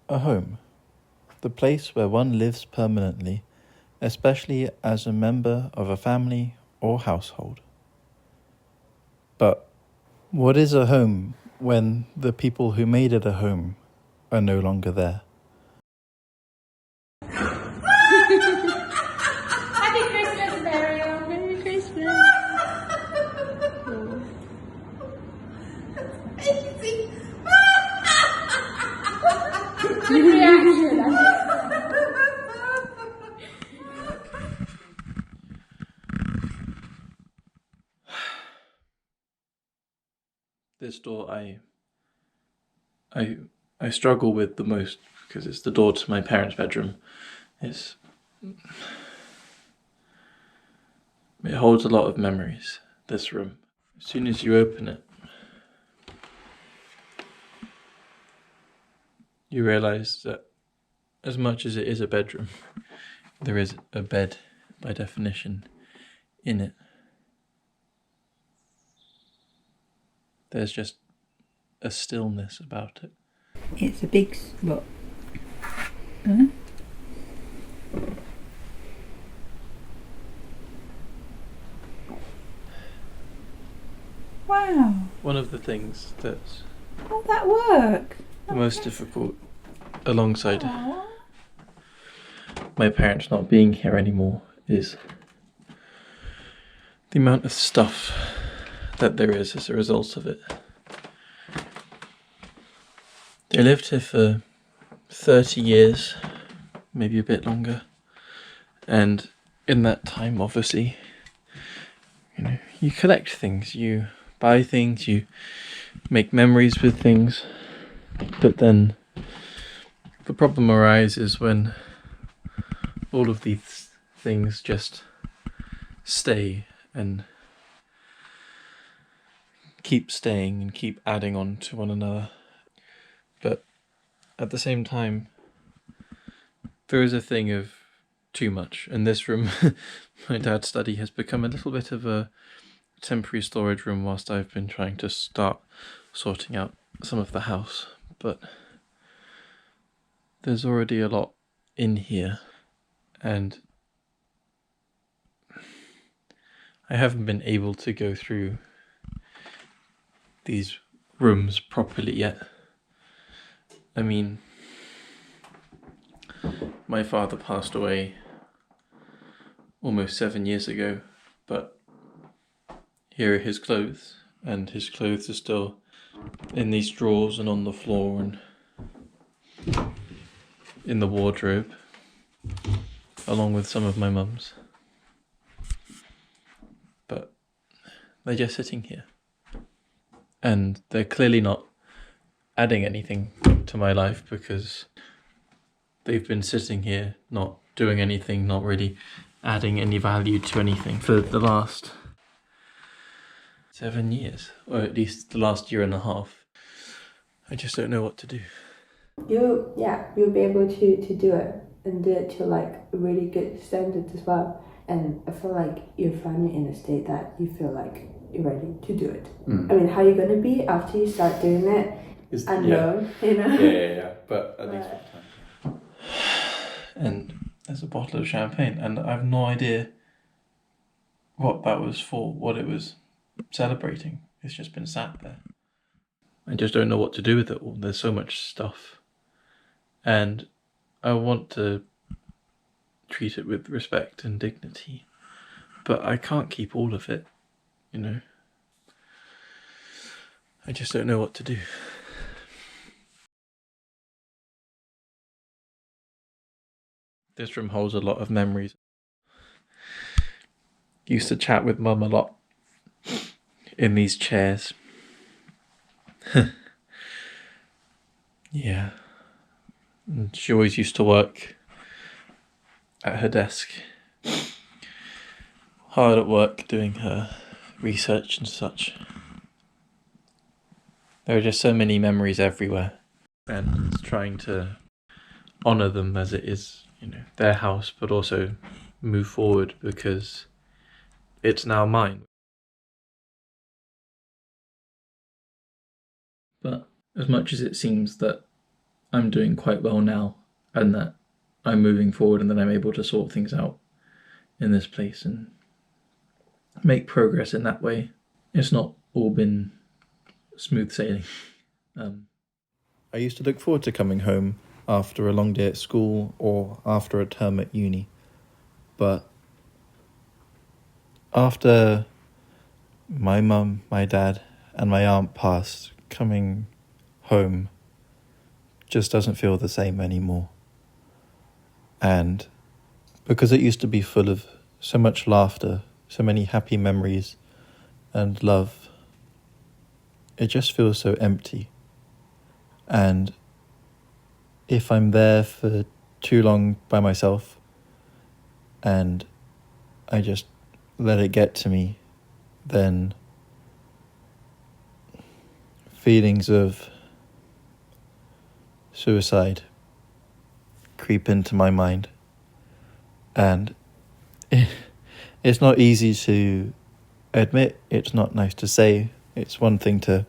A home, the place where one lives permanently, especially as a member of a family or household. But what is a home when the people who made it a home are no longer there? Happy Christmas, Mario. Merry Christmas. Good reaction. This door I struggle with the most because it's the door to my parents' bedroom. It holds a lot of memories, this room. As soon as you open it, you realise that as much as it is a bedroom, there is a bed, by definition, in it. There's just a stillness about it. It's a big spot. Huh? Wow. One of the things that's How'd that work? the most difficult, alongside my parents not being here anymore, is the amount of stuff that there is as a result of it. They lived here for 30 years, maybe a bit longer, and in that time, obviously, you collect things, you buy things, you make memories with things, but then the problem arises when all of these things just stay and keep staying and keep adding on to one another. But at the same time, there is a thing of too much. And this room, my dad's study, has become a little bit of a temporary storage room whilst I've been trying to start sorting out some of the house. But there's already a lot in here, and I haven't been able to go through these rooms properly yet. I mean, my father passed away almost 7 years ago, but here are his clothes, and his clothes are still in these drawers and on the floor and in the wardrobe, along with some of my mum's. But they're just sitting here, and they're clearly not adding anything to my life because they've been sitting here not doing anything, not really adding any value to anything for the last 7 years, or at least the last year and a half. I just don't know what to do. You'll be able to do it, and do it to like a really good standard as well. And I feel like you're finally in a state that you feel like you're ready to do it. I mean, how you're gonna be after you start doing it is unknown, you know? Yeah, but at least for the time. And there's a bottle of champagne, and I have no idea what that was for, what it was celebrating. It's just been sat there. I just don't know what to do with it all. There's so much stuff. And I want to treat it with respect and dignity, but I can't keep all of it, I just don't know what to do. This room holds a lot of memories. Used to chat with Mum a lot in these chairs. Yeah. And she always used to work at her desk, hard at work doing her research and such. There are just so many memories everywhere, and trying to honour them as it is, their house, but also move forward because it's now mine. But as much as it seems that I'm doing quite well now, and that I'm moving forward, and that I'm able to sort things out in this place and make progress in that way. It's not all been smooth sailing. I used to look forward to coming home after a long day at school or after a term at uni, but after my mum, my dad, and my aunt passed, coming home just doesn't feel the same anymore. And because it used to be full of so much laughter, so many happy memories and love, it just feels so empty. And if I'm there for too long by myself and I just let it get to me, then feelings of suicide creep into my mind. And it's not easy to admit, it's not nice to say. It's one thing to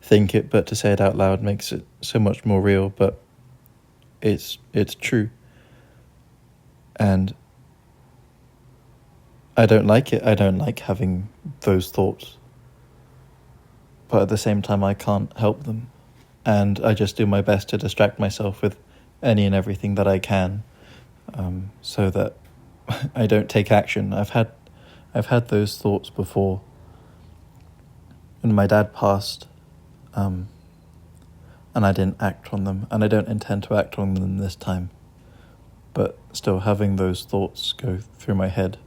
think it, but to say it out loud makes it so much more real. But it's true. And I don't like it. I don't like having those thoughts. But at the same time, I can't help them. And I just do my best to distract myself with any and everything that I can, so that I don't take action. I've had those thoughts before. When my dad passed, and I didn't act on them, and I don't intend to act on them this time. But still, having those thoughts go through my head,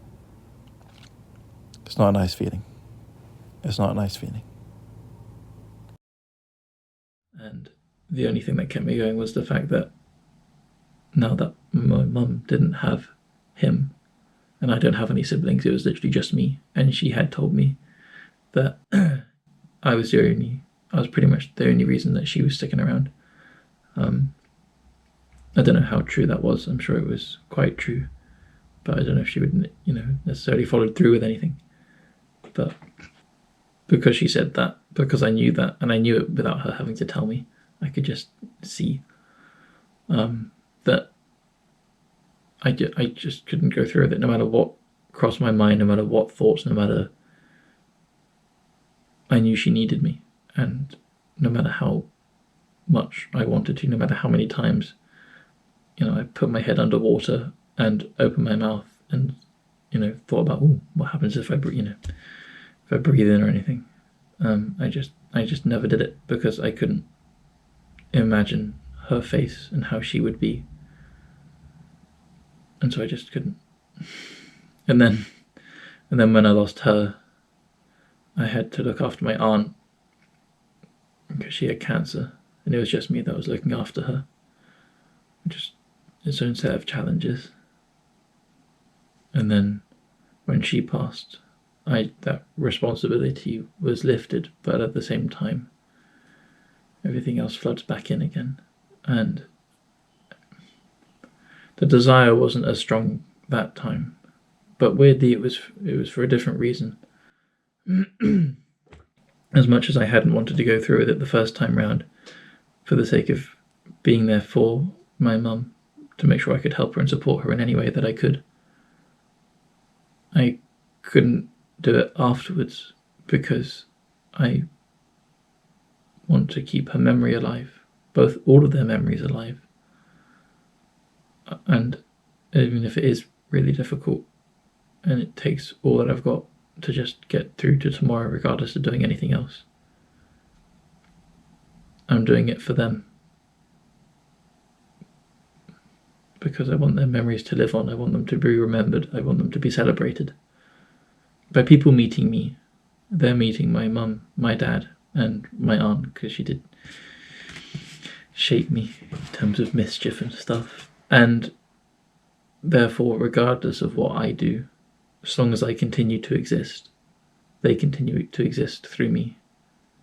it's not a nice feeling. It's not a nice feeling. And the only thing that kept me going was the fact that now that my mum didn't have him, and I don't have any siblings, it was literally just me, and she had told me that I was pretty much the only reason that she was sticking around. I don't know how true that was. I'm sure it was quite true, but I don't know if she would, necessarily followed through with anything. But because she said that, because I knew that, and I knew it without her having to tell me, I could just see that I just couldn't go through with it, no matter what crossed my mind, no matter what thoughts, no matter. I knew she needed me, and no matter how much I wanted to, no matter how many times, I put my head underwater and opened my mouth and, thought about, what happens if I breathe in or anything. I just never did it because I couldn't imagine her face and how she would be. And so I just couldn't. And then when I lost her, I had to look after my aunt because she had cancer, and it was just me that was looking after her. Just its own set of challenges. And then when she passed, that responsibility was lifted, but at the same time, everything else floods back in again. And the desire wasn't as strong that time, but weirdly it was for a different reason. As much as I hadn't wanted to go through with it the first time round, for the sake of being there for my mum, to make sure I could help her and support her in any way that I could, I couldn't do it afterwards because I want to keep her memory alive, all of their memories alive. And even if it is really difficult and it takes all that I've got to just get through to tomorrow, regardless of doing anything else, I'm doing it for them. Because I want their memories to live on. I want them to be remembered. I want them to be celebrated. By people meeting me, they're meeting my mum, my dad, and my aunt, because she did shape me in terms of mischief and stuff. And therefore, regardless of what I do, as long as I continue to exist, they continue to exist through me.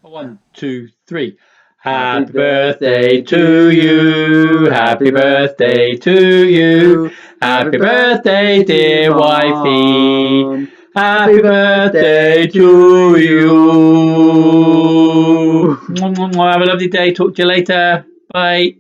1, 2, 3. Happy birthday to you. Happy birthday to you. Happy birthday, dear wifey. Happy birthday to you. Have a lovely day. Talk to you later. Bye.